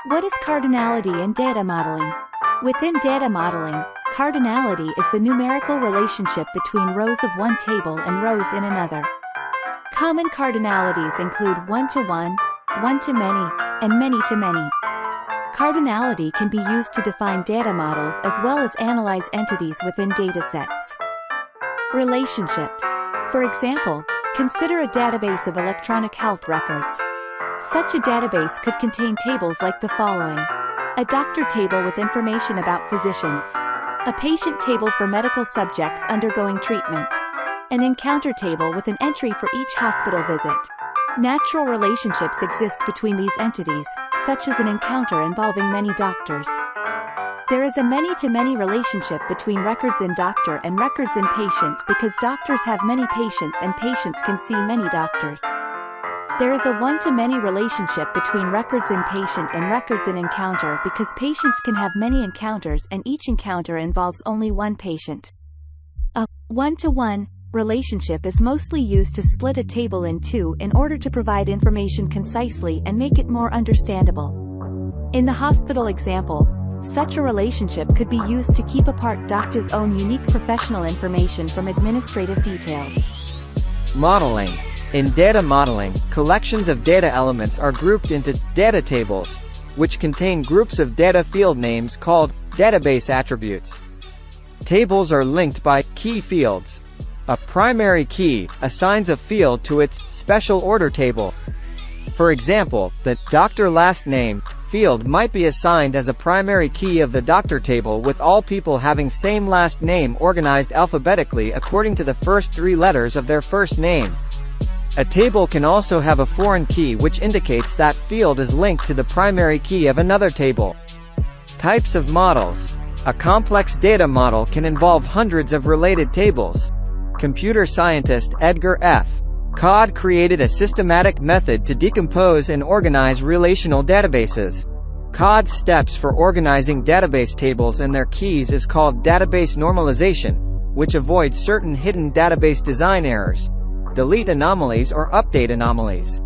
What is cardinality in data modeling? Within data modeling, cardinality is the numerical relationship between rows of one table and rows in another. Common cardinalities include one-to-one, one-to-many, and many-to-many. Cardinality can be used to define data models as well as analyze entities within datasets. Relationships. For example, consider a database of electronic health records. Such a database could contain tables like the following: a doctor table with information about physicians, a patient table for medical subjects undergoing treatment, an encounter table with an entry for each hospital visit. Natural relationships exist between these entities, such as an encounter involving many doctors. There is a many-to-many relationship between records in doctor and records in patient because doctors have many patients and patients can see many doctors. There is a one-to-many relationship between records in patient and records in encounter because patients can have many encounters and each encounter involves only one patient. A one-to-one relationship is mostly used to split a table in two in order to provide information concisely and make it more understandable. In the hospital example, such a relationship could be used to keep apart doctors' own unique professional information from administrative details. Modeling. In data modeling, collections of data elements are grouped into data tables, which contain groups of data field names called database attributes. Tables are linked by key fields. A primary key assigns a field to its special order table. For example, the doctor last name field might be assigned as a primary key of the doctor table with all people having same last name organized alphabetically according to the first three letters of their first name. A table can also have a foreign key which indicates that field is linked to the primary key of another table. Types of models. A complex data model can involve hundreds of related tables. Computer scientist Edgar F. Codd created a systematic method to decompose and organize relational databases. Codd's steps for organizing database tables and their keys is called database normalization, which avoids certain hidden database design errors, delete anomalies or update anomalies.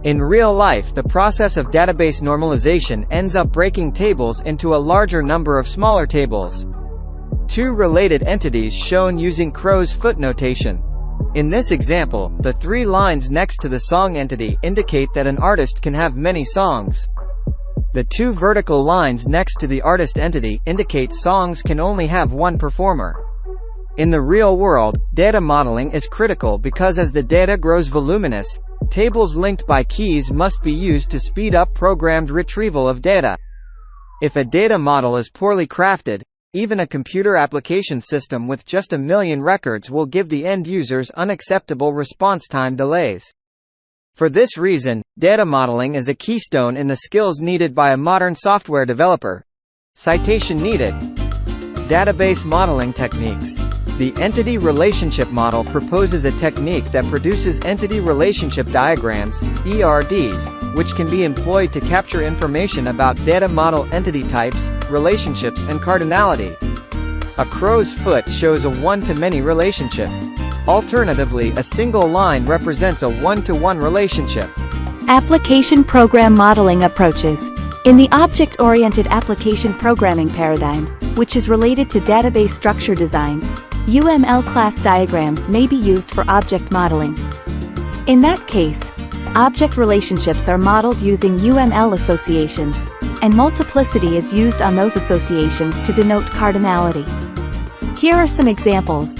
In real life, the process of database normalization ends up breaking tables into a larger number of smaller tables. Two related entities shown using crow's foot notation. In this example, the three lines next to the song entity indicate that an artist can have many songs. The two vertical lines next to the artist entity indicate songs can only have one performer. In the real world, data modeling is critical because as the data grows voluminous, tables linked by keys must be used to speed up programmed retrieval of data. If a data model is poorly crafted, even a computer application system with just 1 million records will give the end users unacceptable response time delays. For this reason, data modeling is a keystone in the skills needed by a modern software developer. Citation needed. Database modeling techniques. The Entity Relationship Model proposes a technique that produces entity relationship diagrams, ERDs, which can be employed to capture information about data model entity types, relationships and cardinality. A crow's foot shows a one-to-many relationship. Alternatively, a single line represents a one-to-one relationship. Application program modeling approaches. In the object-oriented application programming paradigm, which is related to database structure design, UML class diagrams may be used for object modeling. In that case, object relationships are modeled using UML associations, and multiplicity is used on those associations to denote cardinality. Here are some examples.